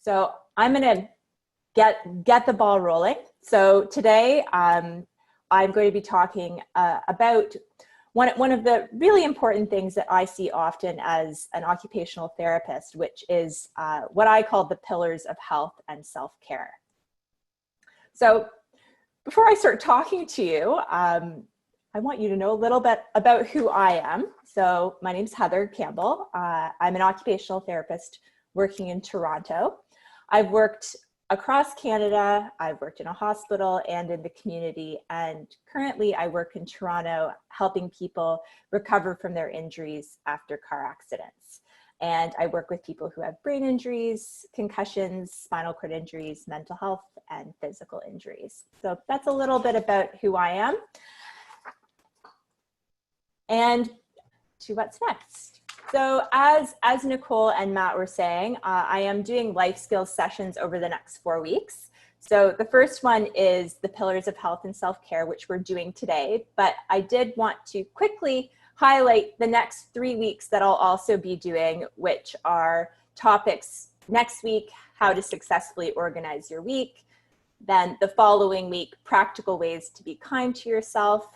So I'm going to get the ball rolling. So today I'm going to be talking about one of the really important things that I see often as an occupational therapist, which is what I call the pillars of health and self-care. So before I start talking to you, I want you to know a little bit about who I am. So my name's Heather Campbell. I'm an occupational therapist working in Toronto. I've worked across Canada. I've worked in a hospital and in the community. And currently I work in Toronto helping people recover from their injuries after car accidents. And I work with people who have brain injuries, concussions, spinal cord injuries, mental health, and physical injuries. So that's a little bit about who I am. And to what's next. So as Nicole and Matt were saying, I am doing life skills sessions over the next 4 weeks. So the first one is the pillars of health and self-care, which we're doing today. But I did want to quickly highlight the next 3 weeks that I'll also be doing, which are topics next week, how to successfully organize your week. Then the following week, practical ways to be kind to yourself.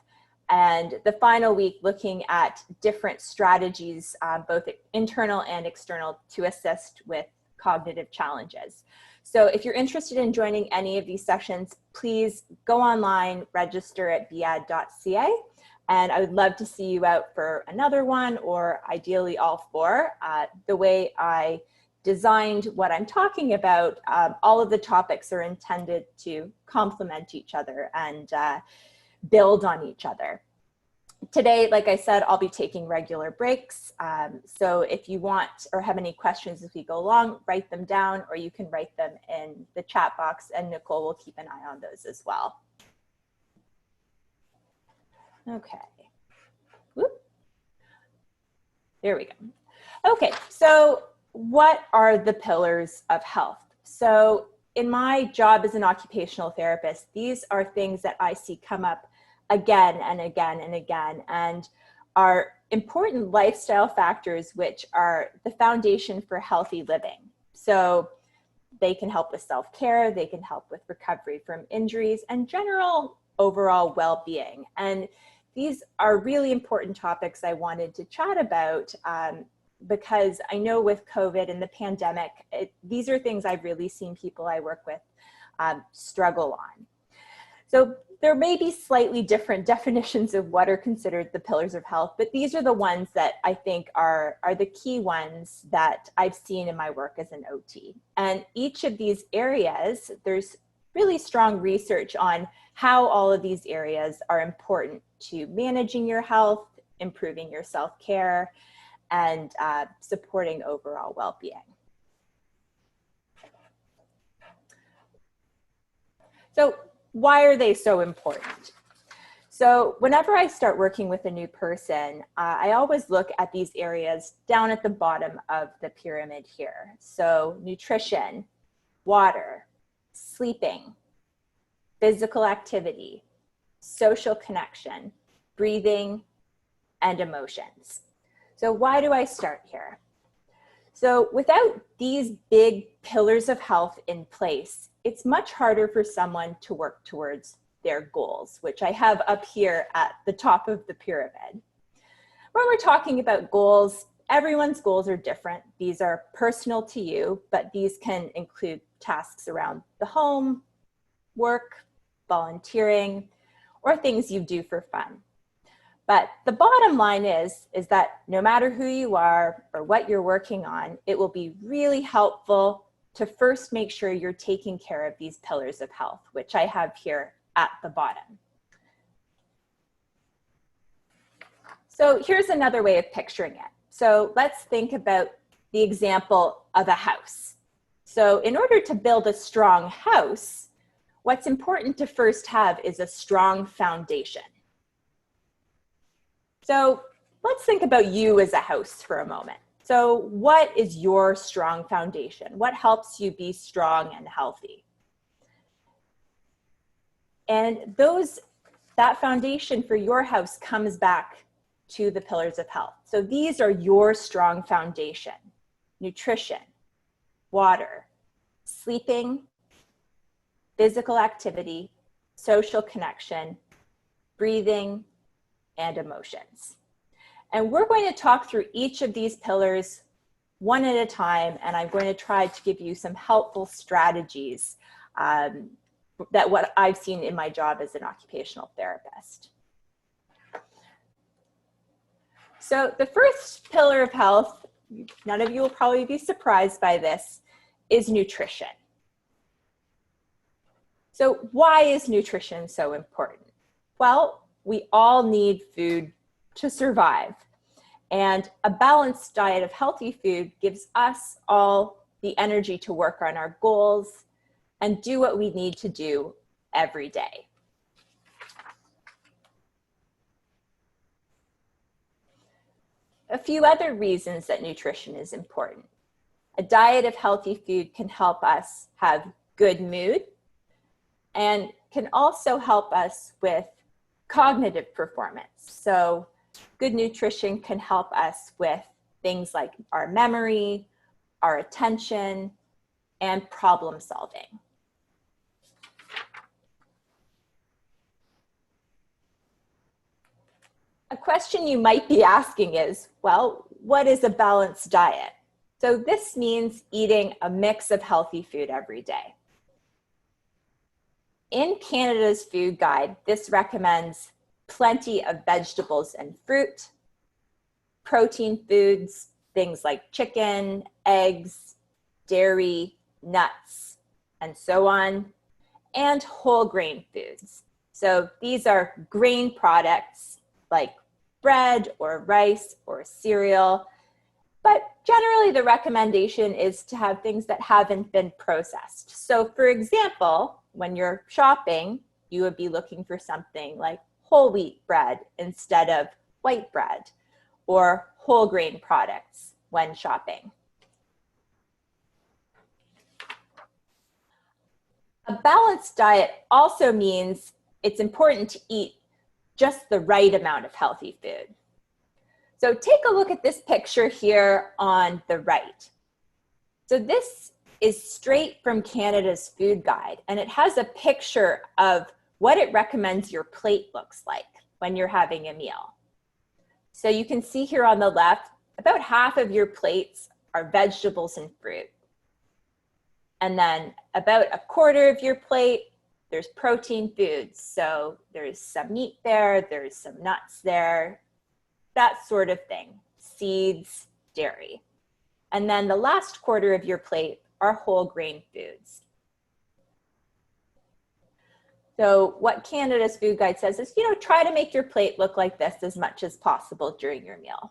And the final week, looking at different strategies, both internal and external, to assist with cognitive challenges. So if you're interested in joining any of these sessions, please go online, register at bead.ca. And I would love to see you out for another one, or ideally all four. The way I designed what I'm talking about, all of the topics are intended to complement each other and build on each other. Today, like I said, I'll be taking regular breaks. So if you want or have any questions as we go along, write them down, or you can write them in the chat box, and Nicole will keep an eye on those as well. Okay. Whoop. There we go. Okay, so what are the pillars of health? So in my job as an occupational therapist, these are things that I see come up again and again and again, and are important lifestyle factors which are the foundation for healthy living. So they can help with self-care, they can help with recovery from injuries, and general overall well-being. And these are really important topics I wanted to chat about because I know with COVID and the pandemic, these are things I've really seen people I work with struggle on. So there may be slightly different definitions of what are considered the pillars of health, but these are the ones that I think are the key ones that I've seen in my work as an OT. And each of these areas, there's really strong research on how all of these areas are important to managing your health, improving your self-care, and supporting overall well-being. So why are they so important? So whenever I start working with a new person, I always look at these areas down at the bottom of the pyramid here. So nutrition, water, sleeping, physical activity, social connection, breathing, and emotions. So why do I start here? So without these big pillars of health in place, it's much harder for someone to work towards their goals, which I have up here at the top of the pyramid. When we're talking about goals, everyone's goals are different. These are personal to you, but these can include tasks around the home, work, volunteering, or things you do for fun. But the bottom line is that no matter who you are or what you're working on, it will be really helpful to first make sure you're taking care of these pillars of health, which I have here at the bottom. So here's another way of picturing it. So let's think about the example of a house. So in order to build a strong house, what's important to first have is a strong foundation. So let's think about you as a house for a moment. So what is your strong foundation? What helps you be strong and healthy? And that foundation for your house comes back to the pillars of health. So these are your strong foundation: nutrition, water, sleeping, physical activity, social connection, breathing, and emotions. And we're going to talk through each of these pillars one at a time, and I'm going to try to give you some helpful strategies that what I've seen in my job as an occupational therapist. So the first pillar of health, none of you will probably be surprised by this, is nutrition. So why is nutrition so important? Well, we all need food to survive. And a balanced diet of healthy food gives us all the energy to work on our goals and do what we need to do every day. A few other reasons that nutrition is important. A diet of healthy food can help us have good mood and can also help us with cognitive performance. So good nutrition can help us with things like our memory, our attention, and problem solving. A question you might be asking is, well, what is a balanced diet? So this means eating a mix of healthy food every day. In Canada's Food Guide, this recommends plenty of vegetables and fruit, protein foods, things like chicken, eggs, dairy, nuts, and so on, and whole grain foods. So these are grain products like bread or rice or cereal, but generally the recommendation is to have things that haven't been processed. So for example, when you're shopping, you would be looking for something like whole wheat bread instead of white bread, or whole grain products when shopping. A balanced diet also means it's important to eat just the right amount of healthy food. So take a look at this picture here on the right. So this is straight from Canada's Food Guide, and it has a picture of what it recommends your plate looks like when you're having a meal. So you can see here on the left, about half of your plates are vegetables and fruit. And then about a quarter of your plate, there's protein foods. So there's some meat there, there's some nuts there, that sort of thing, seeds, dairy. And then the last quarter of your plate are whole grain foods. So what Canada's Food Guide says is, try to make your plate look like this as much as possible during your meal.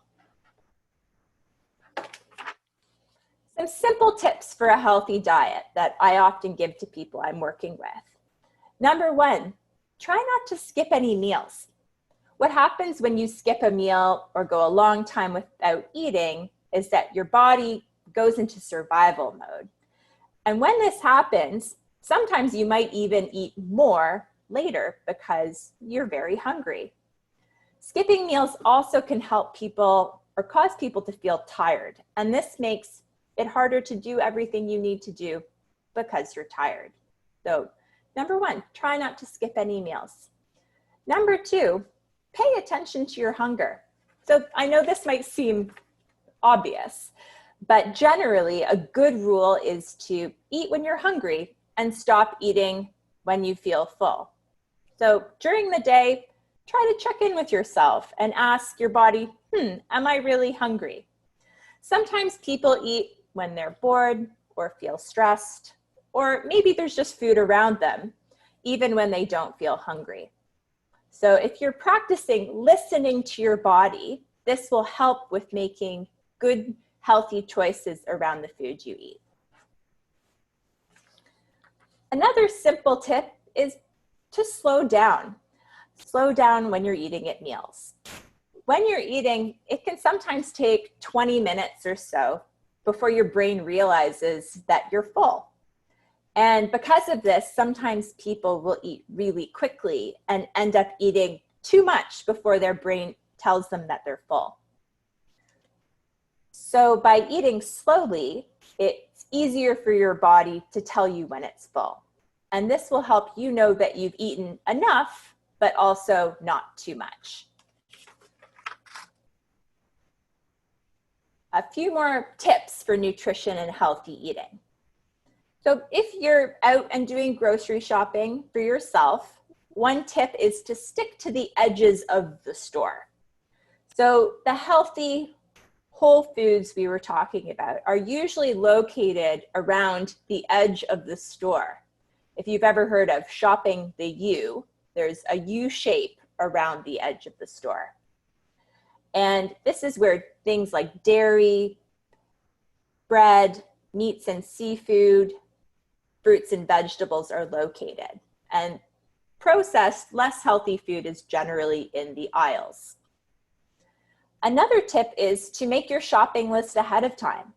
Some simple tips for a healthy diet that I often give to people I'm working with. Number one, try not to skip any meals. What happens when you skip a meal or go a long time without eating is that your body goes into survival mode. And when this happens, sometimes you might even eat more later because you're very hungry. Skipping meals also can help people or cause people to feel tired. And this makes it harder to do everything you need to do because you're tired. So number one, try not to skip any meals. Number two, pay attention to your hunger. So I know this might seem obvious, but generally a good rule is to eat when you're hungry and stop eating when you feel full. So during the day, try to check in with yourself and ask your body, am I really hungry? Sometimes people eat when they're bored or feel stressed, or maybe there's just food around them, even when they don't feel hungry. So if you're practicing listening to your body, this will help with making good, healthy choices around the food you eat. Another simple tip is to slow down. Slow down when you're eating at meals. When you're eating, it can sometimes take 20 minutes or so before your brain realizes that you're full. And because of this, sometimes people will eat really quickly and end up eating too much before their brain tells them that they're full. So by eating slowly, it's easier for your body to tell you when it's full. And this will help you know that you've eaten enough, but also not too much. A few more tips for nutrition and healthy eating. So if you're out and doing grocery shopping for yourself, one tip is to stick to the edges of the store. So the healthy whole foods we were talking about are usually located around the edge of the store. If you've ever heard of shopping the U, there's a U shape around the edge of the store. And this is where things like dairy, bread, meats and seafood, fruits and vegetables are located. And processed, less healthy food is generally in the aisles. Another tip is to make your shopping list ahead of time.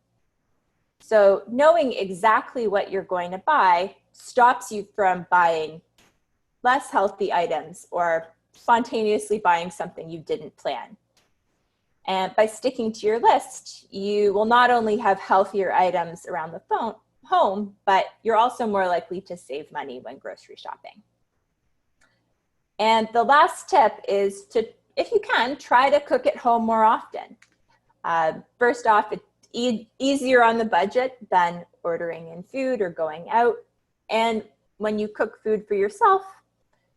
So knowing exactly what you're going to buy stops you from buying less healthy items or spontaneously buying something you didn't plan. And by sticking to your list, you will not only have healthier items around the home, but you're also more likely to save money when grocery shopping. And the last tip is to, if you can, try to cook at home more often. First off, it's easier on the budget than ordering in food or going out. And when you cook food for yourself,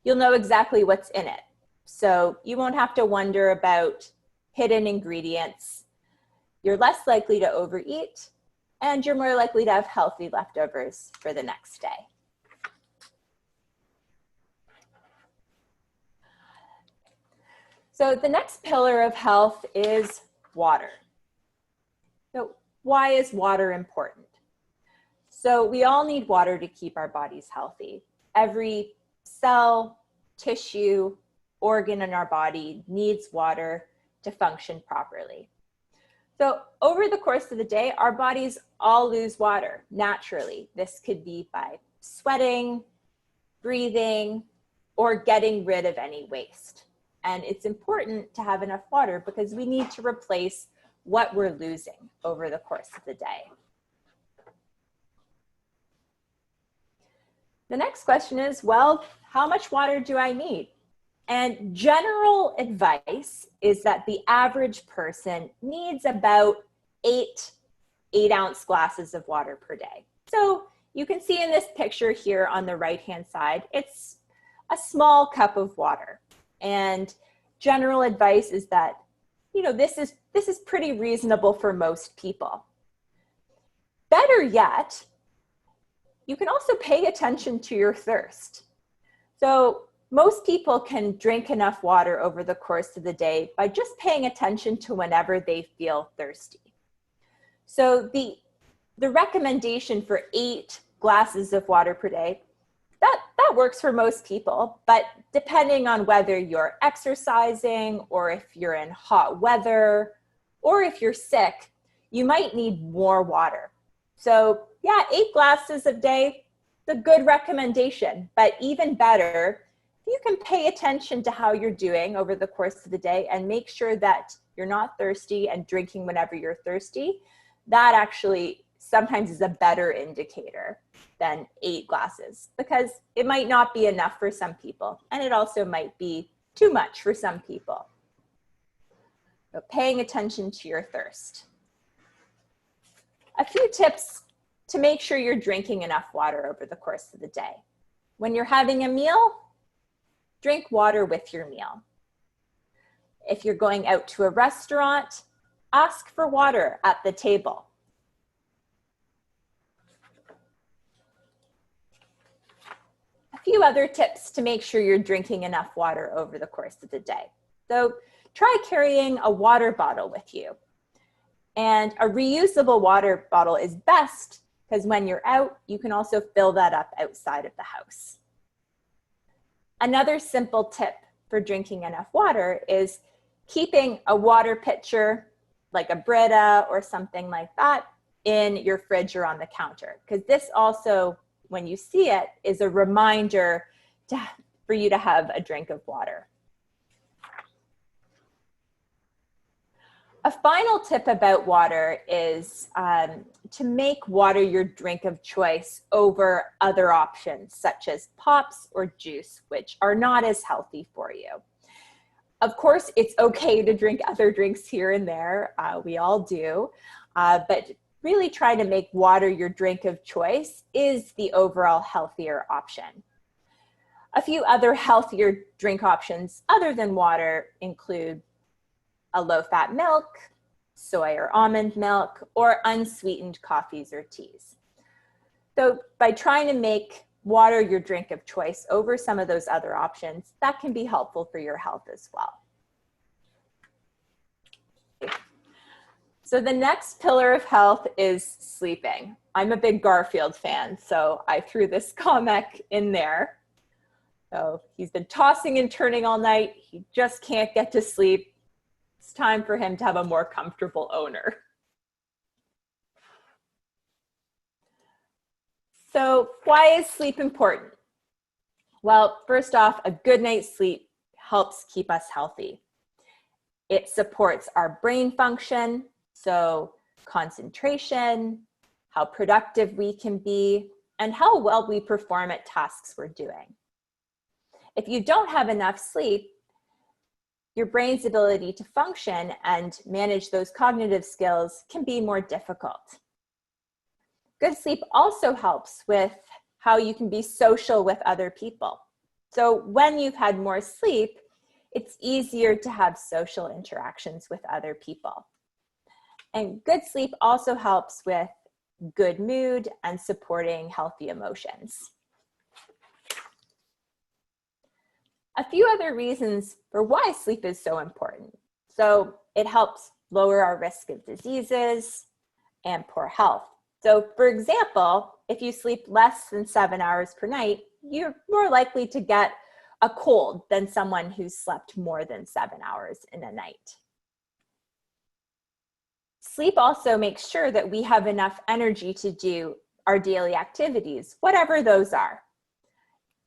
you'll know exactly what's in it. So you won't have to wonder about hidden ingredients. You're less likely to overeat, and you're more likely to have healthy leftovers for the next day. So the next pillar of health is water. So why is water important? So we all need water to keep our bodies healthy. Every cell, tissue, organ in our body needs water to function properly. So over the course of the day, our bodies all lose water naturally. This could be by sweating, breathing, or getting rid of any waste. And it's important to have enough water because we need to replace what we're losing over the course of the day. The next question is, well, how much water do I need? And general advice is that the average person needs about 8-ounce glasses of water per day. So you can see in this picture here on the right-hand side, it's a small cup of water. And general advice is that, you know, this is pretty reasonable for most people. Better yet, you can also pay attention to your thirst. So most people can drink enough water over the course of the day by just paying attention to whenever they feel thirsty. So the recommendation for 8 glasses of water per day, that works for most people, but depending on whether you're exercising or if you're in hot weather or if you're sick, you might need more water. So yeah, 8 glasses a day, it's a good recommendation, but even better, you can pay attention to how you're doing over the course of the day and make sure that you're not thirsty and drinking whenever you're thirsty. That actually sometimes is a better indicator than 8 glasses because it might not be enough for some people and it also might be too much for some people. So paying attention to your thirst. A few tips to make sure you're drinking enough water over the course of the day. When you're having a meal, drink water with your meal. If you're going out to a restaurant, ask for water at the table. A few other tips to make sure you're drinking enough water over the course of the day. So try carrying a water bottle with you. And a reusable water bottle is best because when you're out, you can also fill that up outside of the house. Another simple tip for drinking enough water is keeping a water pitcher like a Brita or something like that in your fridge or on the counter, because this also, when you see it, is a reminder for you to have a drink of water. A final tip about water is to make water your drink of choice over other options, such as pops or juice, which are not as healthy for you. Of course, it's okay to drink other drinks here and there. We all do. But really try to make water your drink of choice is the overall healthier option. A few other healthier drink options other than water include a low-fat milk, soy or almond milk, or unsweetened coffees or teas. So by trying to make water your drink of choice over some of those other options, that can be helpful for your health as well. So the next pillar of health is sleeping. I'm a big Garfield fan, so I threw this comic in there. So he's been tossing and turning all night. He just can't get to sleep. It's time for him to have a more comfortable owner. So why is sleep important? Well, first off, a good night's sleep helps keep us healthy. It supports our brain function, so concentration, how productive we can be, and how well we perform at tasks we're doing. If you don't have enough sleep, your brain's ability to function and manage those cognitive skills can be more difficult. Good sleep also helps with how you can be social with other people. So when you've had more sleep, it's easier to have social interactions with other people. And good sleep also helps with good mood and supporting healthy emotions. A few other reasons for why sleep is so important. So it helps lower our risk of diseases and poor health. So for example, if you sleep less than 7 hours per night, you're more likely to get a cold than someone who's slept more than 7 hours in a night. Sleep also makes sure that we have enough energy to do our daily activities, whatever those are.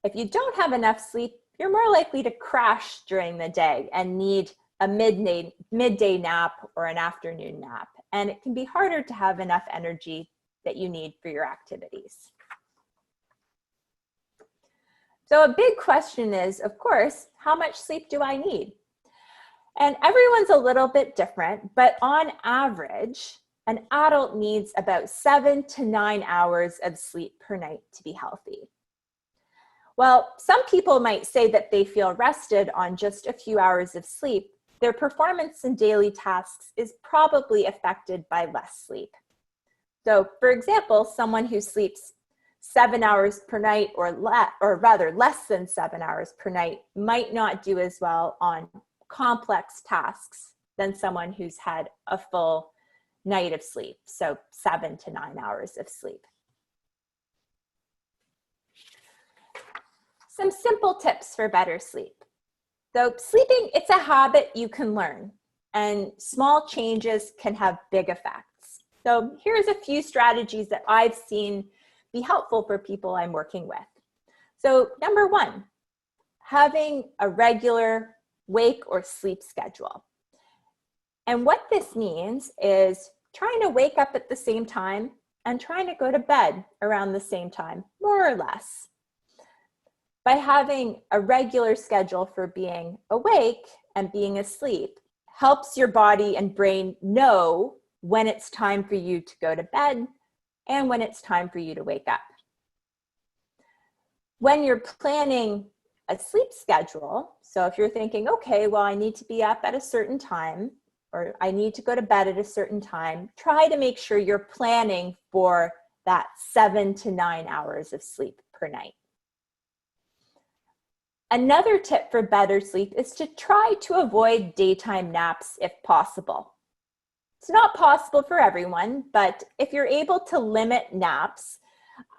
If you don't have enough sleep, you're more likely to crash during the day and need a midday nap or an afternoon nap. And it can be harder to have enough energy that you need for your activities. So a big question is, of course, how much sleep do I need? And everyone's a little bit different, but on average, an adult needs about 7 to 9 hours of sleep per night to be healthy. Well, some people might say that they feel rested on just a few hours of sleep. Their performance in daily tasks is probably affected by less sleep. So for example, someone who sleeps 7 hours per night or rather less than 7 hours per night might not do as well on complex tasks than someone who's had a full night of sleep, so 7 to 9 hours of sleep. Some simple tips for better sleep. So sleeping, it's a habit you can learn, and small changes can have big effects. So here's a few strategies that I've seen be helpful for people I'm working with. So number one, having a regular wake or sleep schedule. And what this means is trying to wake up at the same time and trying to go to bed around the same time, more or less. By having a regular schedule for being awake and being asleep helps your body and brain know when it's time for you to go to bed and when it's time for you to wake up. When you're planning a sleep schedule, so if you're thinking, okay, well, I need to be up at a certain time or I need to go to bed at a certain time, try to make sure you're planning for that 7 to 9 hours of sleep per night. Another tip for better sleep is to try to avoid daytime naps if possible. It's not possible for everyone, but if you're able to limit naps,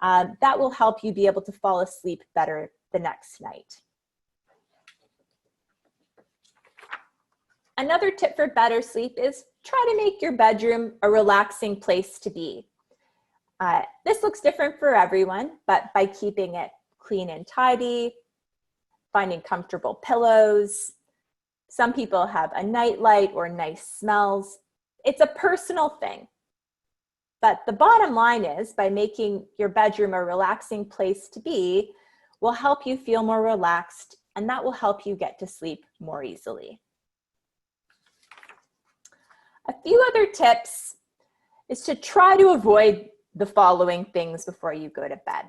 that will help you be able to fall asleep better the next night. Another tip for better sleep is try to make your bedroom a relaxing place to be. This looks different for everyone, but by keeping it clean and tidy, finding comfortable pillows. Some people have a nightlight or nice smells. it's a personal thing. But the bottom line is, by making your bedroom a relaxing place to be, will help you feel more relaxed, and that will help you get to sleep more easily. A few other tips is to try to avoid the following things before you go to bed.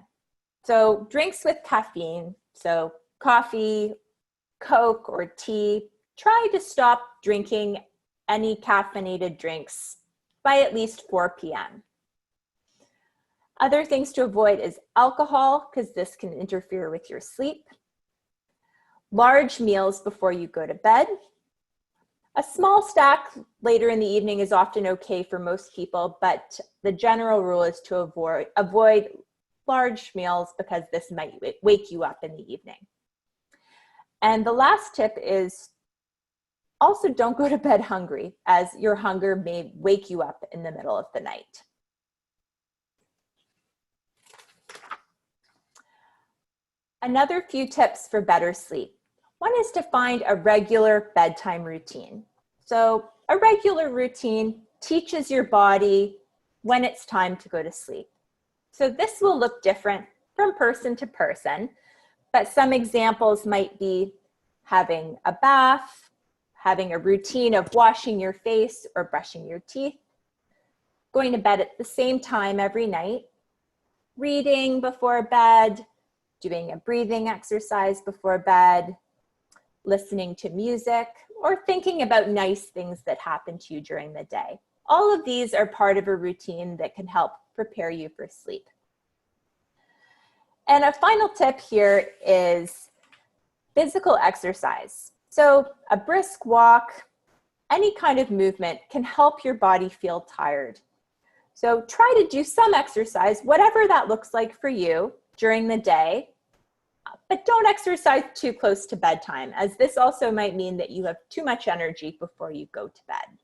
So drinks with caffeine, so coffee, Coke, or tea. Try to stop drinking any caffeinated drinks by at least 4 p.m. Other things to avoid is alcohol, because this can interfere with your sleep. Large meals before you go to bed. A small snack later in the evening is often okay for most people, but the general rule is to avoid large meals because this might wake you up in the evening. And the last tip is also don't go to bed hungry, as your hunger may wake you up in the middle of the night. Another few tips for better sleep. One is to find a regular bedtime routine. So a regular routine teaches your body when it's time to go to sleep. So this will look different from person to person, but some examples might be having a bath, having a routine of washing your face or brushing your teeth, going to bed at the same time every night, reading before bed, doing a breathing exercise before bed, listening to music, or thinking about nice things that happen to you during the day. All of these are part of a routine that can help prepare you for sleep. And a final tip here is physical exercise. So a brisk walk, any kind of movement can help your body feel tired. So try to do some exercise, whatever that looks like for you during the day, but don't exercise too close to bedtime, as this also might mean that you have too much energy before you go to bed.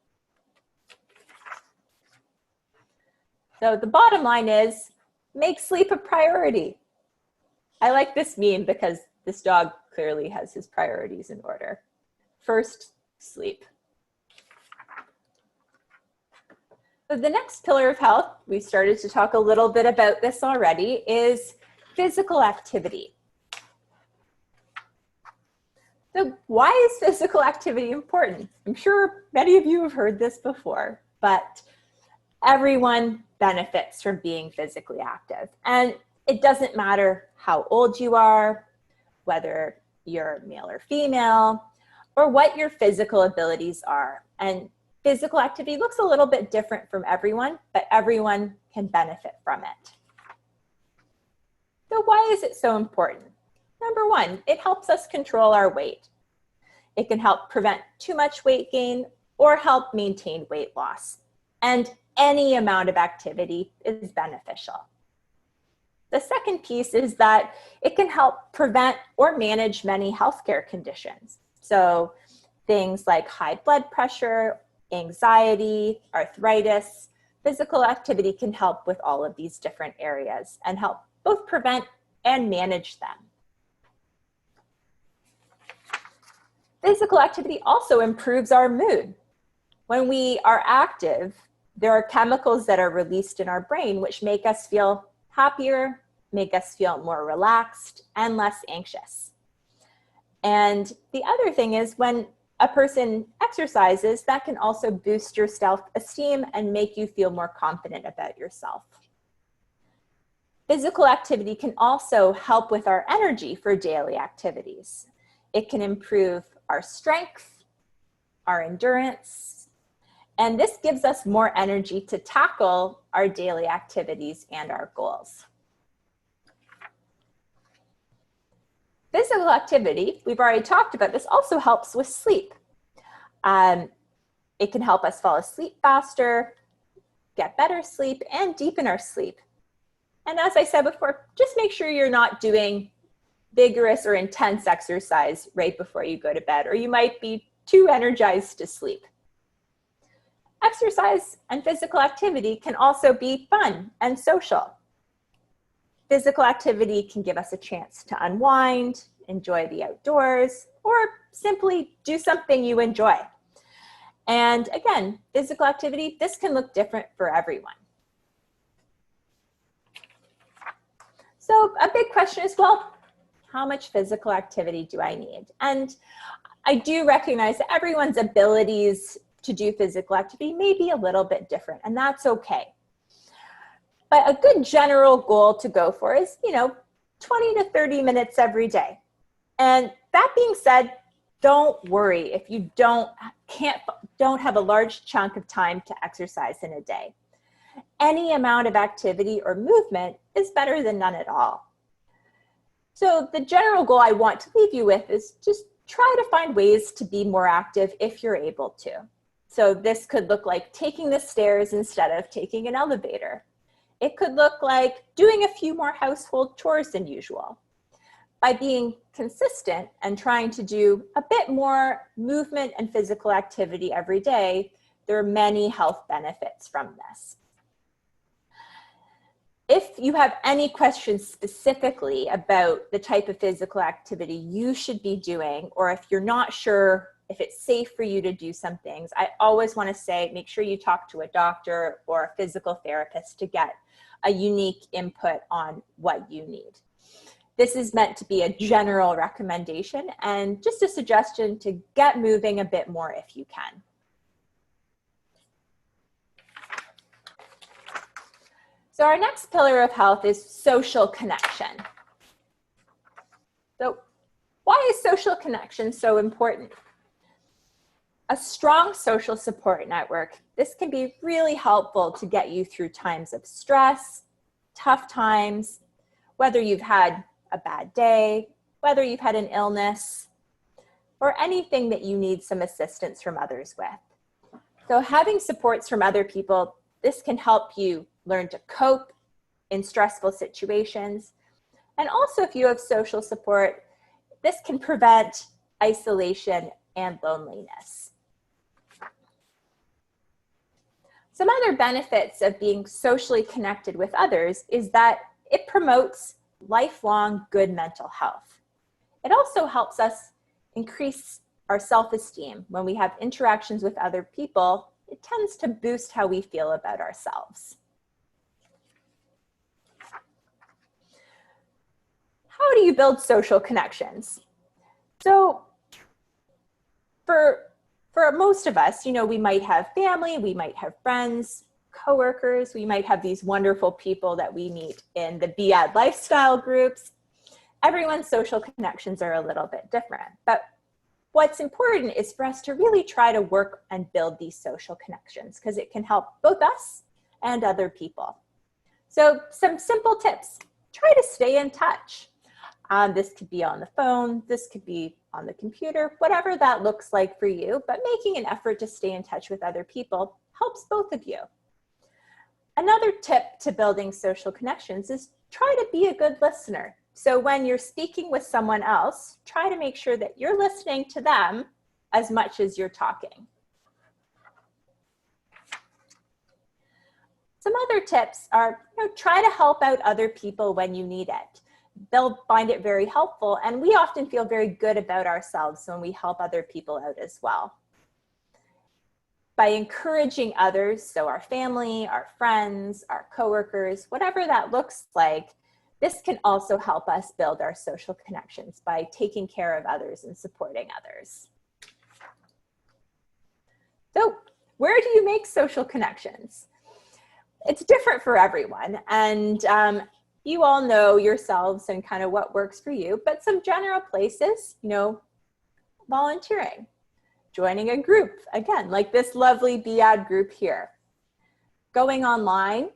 So the bottom line is, make sleep a priority. I like this meme because this dog clearly has his priorities in order. First, sleep. So the next pillar of health, we started to talk a little bit about this already, is physical activity. So why is physical activity important? I'm sure many of you have heard this before, but everyone benefits from being physically active. And it doesn't matter how old you are, whether you're male or female, or what your physical abilities are. And physical activity looks a little bit different from everyone, but everyone can benefit from it. So why is it so important? Number one, it helps us control our weight. It can help prevent too much weight gain or help maintain weight loss. And any amount of activity is beneficial. The second piece is that it can help prevent or manage many healthcare conditions. So things like high blood pressure, anxiety, arthritis. Physical activity can help with all of these different areas and help both prevent and manage them. Physical activity also improves our mood. When we are active, there are chemicals that are released in our brain which make us feel happier, make us feel more relaxed and less anxious. And the other thing is, when a person exercises, that can also boost your self-esteem and make you feel more confident about yourself. Physical activity can also help with our energy for daily activities. It can improve our strength, our endurance, and this gives us more energy to tackle our daily activities and our goals. Physical activity, we've already talked about this, also helps with sleep. It can help us fall asleep faster, get better sleep, and deepen our sleep. And as I said before, just make sure you're not doing vigorous or intense exercise right before you go to bed, or you might be too energized to sleep. Exercise and physical activity can also be fun and social. Physical activity can give us a chance to unwind, enjoy the outdoors, or simply do something you enjoy. And again, physical activity, this can look different for everyone. So a big question is, well, how much physical activity do I need? And I do recognize that everyone's abilities to do physical activity may be a little bit different, and that's okay. But a good general goal to go for is, 20 to 30 minutes every day. And that being said, don't worry if you don't have a large chunk of time to exercise in a day. Any amount of activity or movement is better than none at all. So the general goal I want to leave you with is just try to find ways to be more active if you're able to. So this could look like taking the stairs instead of taking an elevator. It could look like doing a few more household chores than usual. By being consistent and trying to do a bit more movement and physical activity every day, there are many health benefits from this. If you have any questions specifically about the type of physical activity you should be doing, or if you're not sure if it's safe for you to do some things, I always want to say, make sure you talk to a doctor or a physical therapist to get a unique input on what you need. This is meant to be a general recommendation and just a suggestion to get moving a bit more if you can. So our next pillar of health is social connection. So why is social connection so important? A strong social support network, this can be really helpful to get you through times of stress, tough times, whether you've had a bad day, whether you've had an illness, or anything that you need some assistance from others with. So having supports from other people, this can help you learn to cope in stressful situations. And also if you have social support, this can prevent isolation and loneliness. Some other benefits of being socially connected with others is that it promotes lifelong good mental health. It also helps us increase our self-esteem. When we have interactions with other people, it tends to boost how we feel about ourselves. How do you build social connections? So for most of us, we might have family, we might have friends, coworkers, we might have these wonderful people that we meet in the BEAD lifestyle groups. Everyone's social connections are a little bit different, but what's important is for us to really try to work and build these social connections because it can help both us and other people. So some simple tips: try to stay in touch. This could be on the phone, this could be on the computer, whatever that looks like for you, but making an effort to stay in touch with other people helps both of you. Another tip to building social connections is try to be a good listener. So when you're speaking with someone else, try to make sure that you're listening to them as much as you're talking. Some other tips are, try to help out other people when you need it. They'll find it very helpful, and we often feel very good about ourselves when we help other people out as well. By encouraging others, so our family, our friends, our coworkers, whatever that looks like, this can also help us build our social connections by taking care of others and supporting others. So, where do you make social connections? It's different for everyone, and you all know yourselves and kind of what works for you, but some general places, volunteering, joining a group, again, like this lovely BEAD group here. Going online,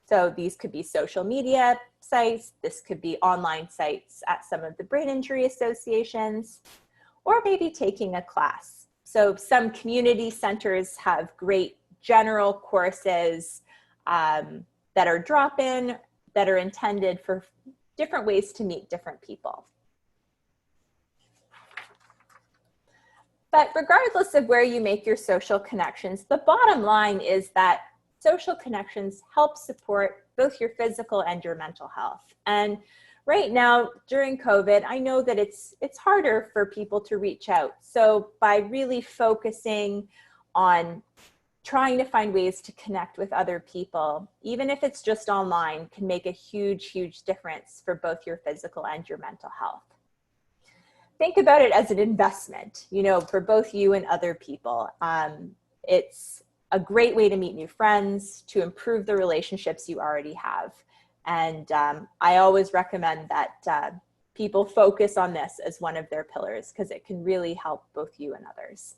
so these could be social media sites, this could be online sites at some of the brain injury associations, or maybe taking a class. So some community centers have great general courses that are drop-in, that are intended for different ways to meet different people. But regardless of where you make your social connections, the bottom line is that social connections help support both your physical and your mental health. And right now, during COVID, I know that it's harder for people to reach out. So by really focusing on trying to find ways to connect with other people, even if it's just online, can make a huge, huge difference for both your physical and your mental health. Think about it as an investment, you know, for both you and other people. It's a great way to meet new friends, to improve the relationships you already have. And I always recommend that people focus on this as one of their pillars, because it can really help both you and others.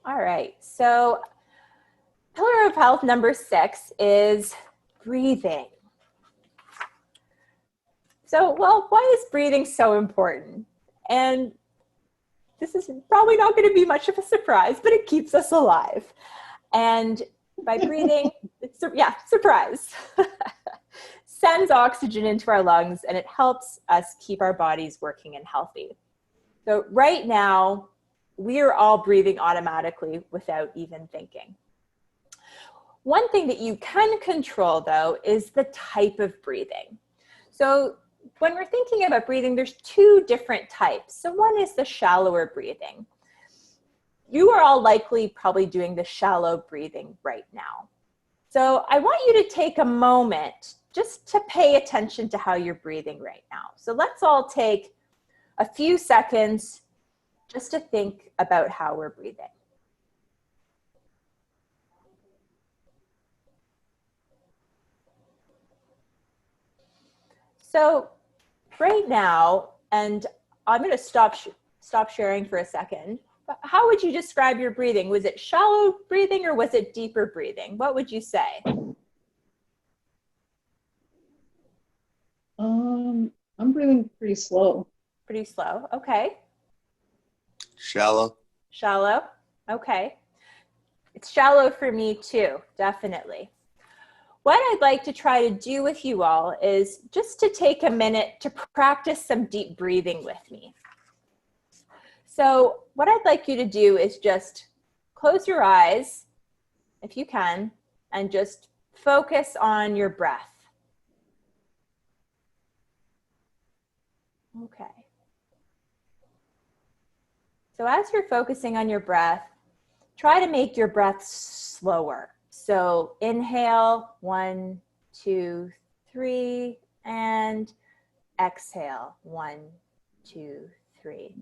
All right, so pillar of health number 6 is breathing. So, well, why is breathing so important? And this is probably not going to be much of a surprise, but it keeps us alive. And by breathing, yeah, surprise, sends oxygen into our lungs, and it helps us keep our bodies working and healthy. So right now, we are all breathing automatically without even thinking. One thing that you can control, though, is the type of breathing. So when we're thinking about breathing, there's 2 different types. So one is the shallower breathing. You are all likely probably doing the shallow breathing right now. So I want you to take a moment just to pay attention to how you're breathing right now. So let's all take a few seconds just to think about how we're breathing. So right now, and I'm going to stop sharing for a second. How would you describe your breathing? Was it shallow breathing or was it deeper breathing? What would you say? I'm breathing pretty slow. Pretty slow. Okay. Shallow. Shallow. Okay. It's shallow for me too, definitely. What I'd like to try to do with you all is just to take a minute to practice some deep breathing with me. So what I'd like you to do is just close your eyes, if you can, and just focus on your breath. Okay. So as you're focusing on your breath, try to make your breath slower. So inhale, 1, 2, 3, and exhale, 1, 2, 3.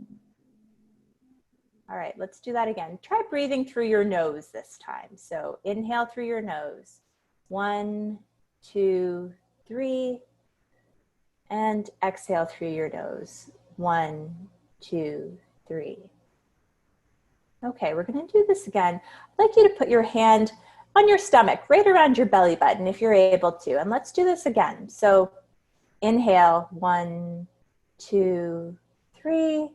All right, let's do that again. Try breathing through your nose this time. So inhale through your nose, 1, 2, 3, and exhale through your nose, 1, 2, 3. Okay, we're going to do this again. I'd like you to put your hand on your stomach, right around your belly button if you're able to. And let's do this again. So inhale, 1, 2, 3.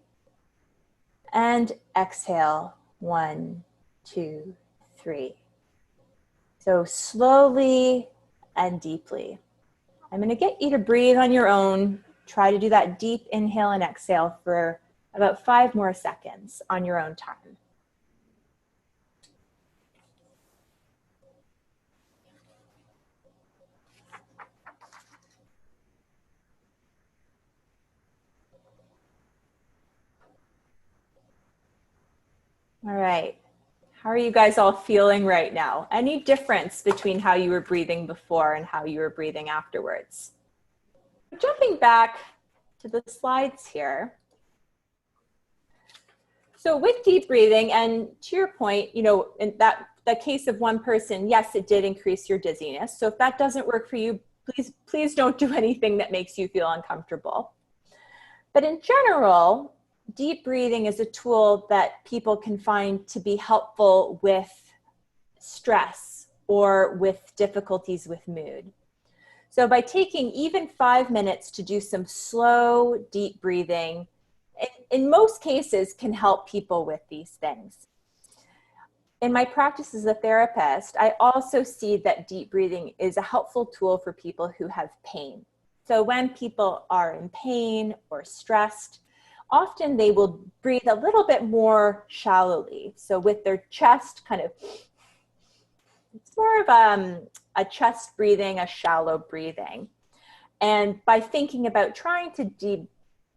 And exhale, 1, 2, 3. So slowly and deeply. I'm going to get you to breathe on your own. Try to do that deep inhale and exhale for about 5 more seconds on your own time. All right. How are you guys all feeling right now? Any difference between how you were breathing before and how you were breathing afterwards? Jumping back to the slides here. So with deep breathing, and to your point, you know, in that case of one person, yes, it did increase your dizziness. So if that doesn't work for you, please don't do anything that makes you feel uncomfortable. But in general, deep breathing is a tool that people can find to be helpful with stress or with difficulties with mood. So by taking even 5 minutes to do some slow, deep breathing, in most cases can help people with these things. In my practice as a therapist, I also see that deep breathing is a helpful tool for people who have pain. So when people are in pain or stressed, often they will breathe a little bit more shallowly. So with their chest kind of, it's more of a chest breathing, a shallow breathing. And by thinking about trying to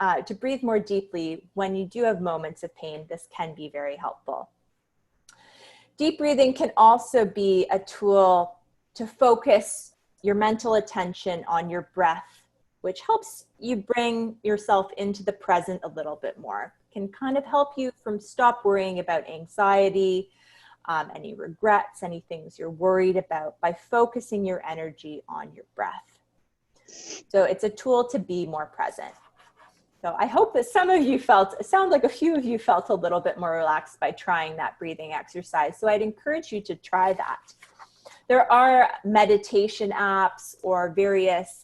to breathe more deeply when you do have moments of pain. This can be very helpful. Deep breathing can also be a tool to focus your mental attention on your breath, which helps you bring yourself into the present a little bit more. Can kind of help you from stop worrying about anxiety, any regrets, any things you're worried about by focusing your energy on your breath. So it's a tool to be more present. So I hope that some of you felt, it sounds like a few of you felt a little bit more relaxed by trying that breathing exercise. So I'd encourage you to try that. There are meditation apps or various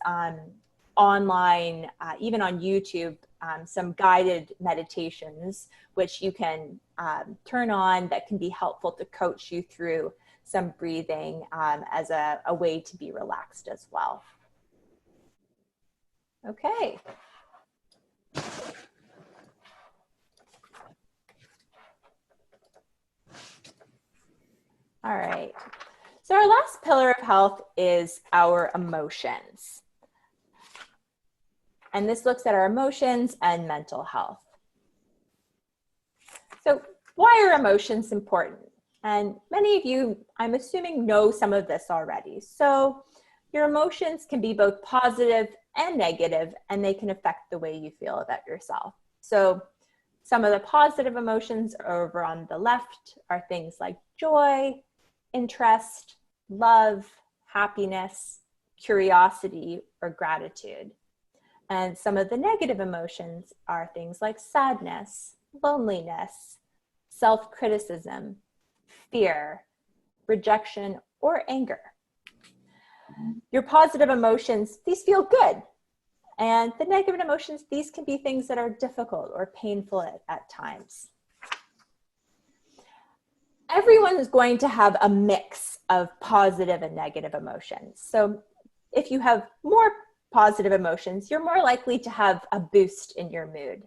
online, even on YouTube, some guided meditations, which you can turn on that can be helpful to coach you through some breathing as a way to be relaxed as well. Okay. All right. So our last pillar of health is our emotions. And this looks at our emotions and mental health. So why are emotions important? And many of you, I'm assuming, know some of this already. So your emotions can be both positive and negative, and they can affect the way you feel about yourself. So some of the positive emotions over on the left are things like joy, interest, love, happiness, curiosity, or gratitude. And some of the negative emotions are things like sadness, loneliness, self-criticism, fear, rejection, or anger. Your positive emotions, these feel good. And the negative emotions, these can be things that are difficult or painful at times. Everyone is going to have a mix of positive and negative emotions. So if you have more positive emotions, you're more likely to have a boost in your mood.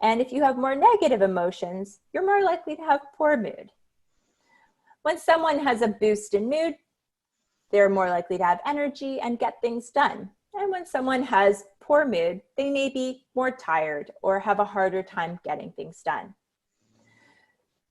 And if you have more negative emotions, you're more likely to have poor mood. When someone has a boost in mood, they're more likely to have energy and get things done. And when someone has poor mood, they may be more tired or have a harder time getting things done.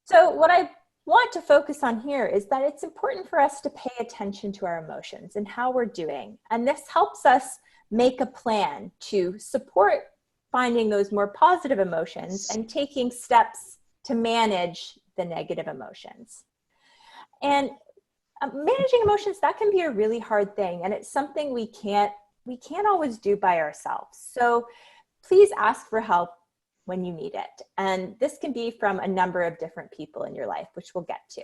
So what I want to focus on here is that it's important for us to pay attention to our emotions and how we're doing. And this helps us make a plan to support finding those more positive emotions and taking steps to manage the negative emotions. And managing emotions, that can be a really hard thing, and it's something we can't always do by ourselves. So please ask for help when you need it. And this can be from a number of different people in your life, which we'll get to.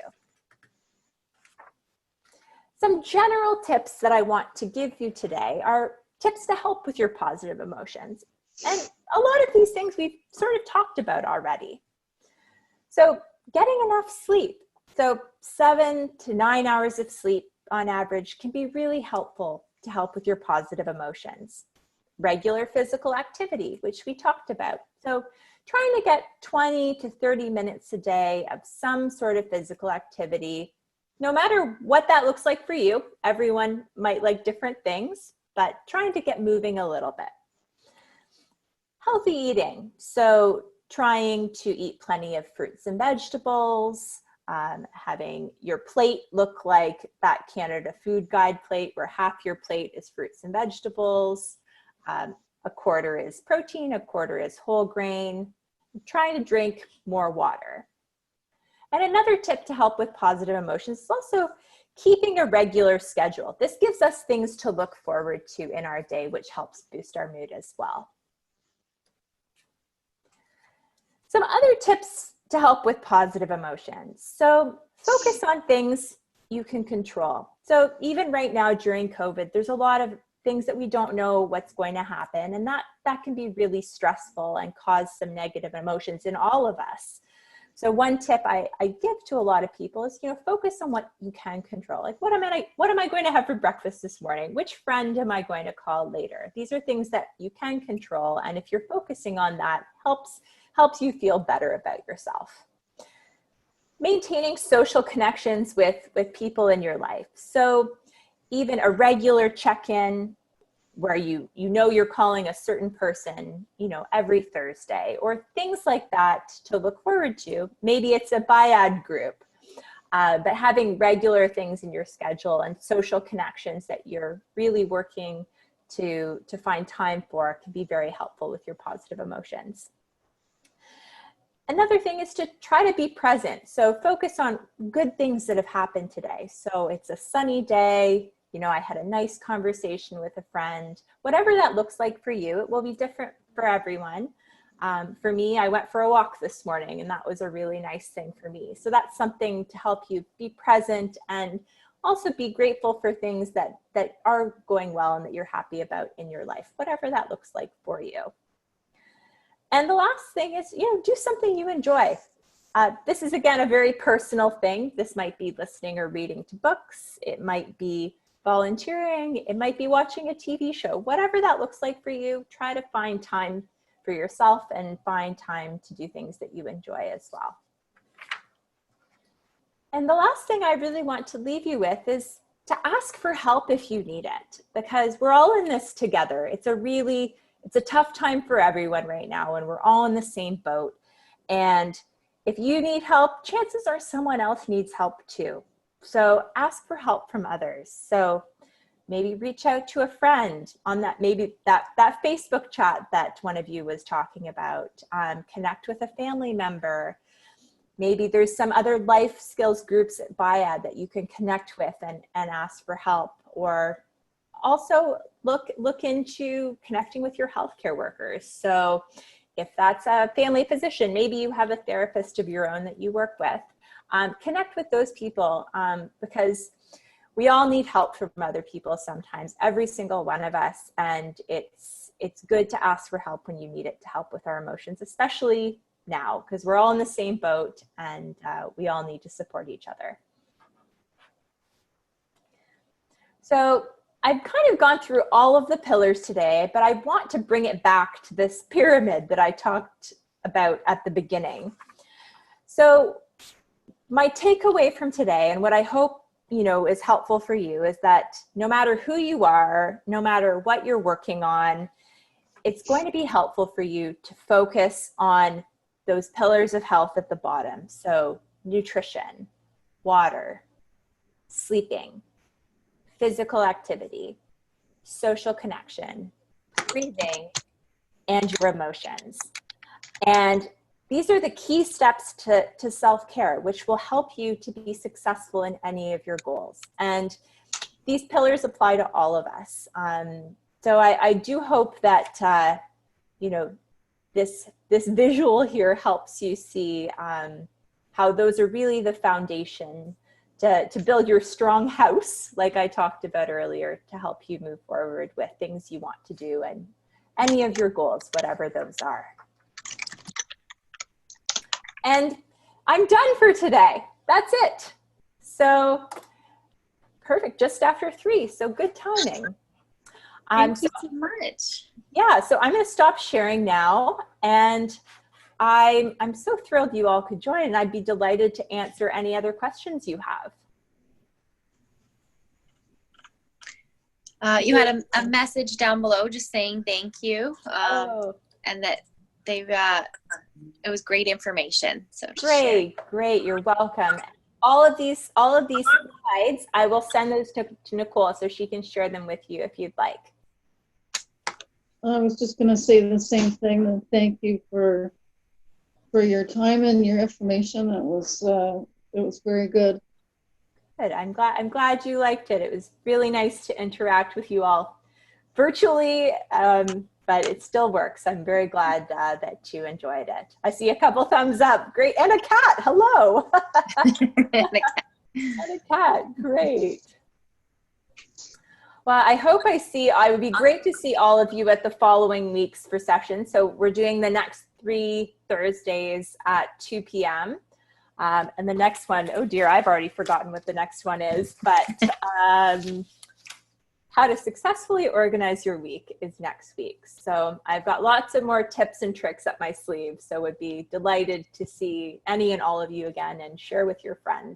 Some general tips that I want to give you today are tips to help with your positive emotions. And a lot of these things we've sort of talked about already. So getting enough sleep. So 7 to 9 hours of sleep on average can be really helpful to help with your positive emotions. Regular physical activity, which we talked about. So trying to get 20 to 30 minutes a day of some sort of physical activity, no matter what that looks like for you. Everyone might like different things, but trying to get moving a little bit. Healthy eating. So trying to eat plenty of fruits and vegetables, having your plate look like that Canada Food Guide plate where half your plate is fruits and vegetables, a quarter is protein, a quarter is whole grain. Trying to drink more water. And another tip to help with positive emotions is also keeping a regular schedule. This gives us things to look forward to in our day, which helps boost our mood as well. Some other tips to help with positive emotions. So focus on things you can control. So even right now during COVID, there's a lot of things that we don't know what's going to happen, and that can be really stressful and cause some negative emotions in all of us. So one tip I give to a lot of people is, focus on what you can control. Like, what am I going to have for breakfast this morning? Which friend am I going to call later? These are things that you can control, and if you're focusing on that, helps you feel better about yourself. Maintaining social connections with people in your life. So even a regular check-in, where you know you're calling a certain person, every Thursday, or things like that to look forward to. Maybe it's a BIAD group, but having regular things in your schedule and social connections that you're really working to find time for can be very helpful with your positive emotions. Another thing is to try to be present. So focus on good things that have happened today. So it's a sunny day, I had a nice conversation with a friend. Whatever that looks like for you, it will be different for everyone. For me, I went for a walk this morning, and that was a really nice thing for me. So that's something to help you be present and also be grateful for things that are going well and that you're happy about in your life, whatever that looks like for you. And the last thing is, do something you enjoy. This is, again, a very personal thing. This might be listening or reading to books. It might be volunteering. It might be watching a TV show. Whatever that looks like for you, try to find time for yourself and find time to do things that you enjoy as well. And the last thing I really want to leave you with is to ask for help if you need it, because we're all in this together. It's a tough time for everyone right now, and we're all in the same boat. And if you need help, chances are someone else needs help too. So ask for help from others. So maybe reach out to a friend on that, maybe that Facebook chat that one of you was talking about. Connect with a family member. Maybe there's some other life skills groups at BIAD that you can connect with and ask for help. Or also look into connecting with your healthcare workers. So if that's a family physician, maybe you have a therapist of your own that you work with. Connect with those people because we all need help from other people sometimes, every single one of us. And it's good to ask for help when you need it to help with our emotions, especially now, because we're all in the same boat and we all need to support each other. So I've kind of gone through all of the pillars today, but I want to bring it back to this pyramid that I talked about at the beginning. So my takeaway from today, and what I hope is helpful for you, is that no matter who you are, no matter what you're working on, it's going to be helpful for you to focus on those pillars of health at the bottom. So nutrition, water, sleeping, physical activity, social connection, breathing, and your emotions. And these are the key steps to self-care, which will help you to be successful in any of your goals. And these pillars apply to all of us. So I do hope that, this visual here helps you see how those are really the foundation to build your strong house, like I talked about earlier, to help you move forward with things you want to do and any of your goals, whatever those are. And I'm done for today. That's it. So perfect, just after 3, so good timing. Thank you so much. Yeah, so I'm going to stop sharing now, and I'm so thrilled you all could join, and I'd be delighted to answer any other questions you have. You had a message down below just saying thank you, and that it was great information. So great, you're welcome. All of these slides, I will send those to Nicole so she can share them with you if you'd like. I was just going to say the same thing. And thank you for your time and your information. It was very good. Good. I'm glad you liked it. It was really nice to interact with you all virtually, but it still works. I'm very glad that you enjoyed it. I see a couple thumbs up. Great. And a cat. Hello. And a cat. Great. Well, I hope it would be great to see all of you at the following weeks for sessions. So we're doing the next 3 Thursdays at 2 p.m. And the next one, oh dear, I've already forgotten what the next one is, but how to successfully organize your week is next week. So I've got lots of more tips and tricks up my sleeve. So would be delighted to see any and all of you again and share with your friends.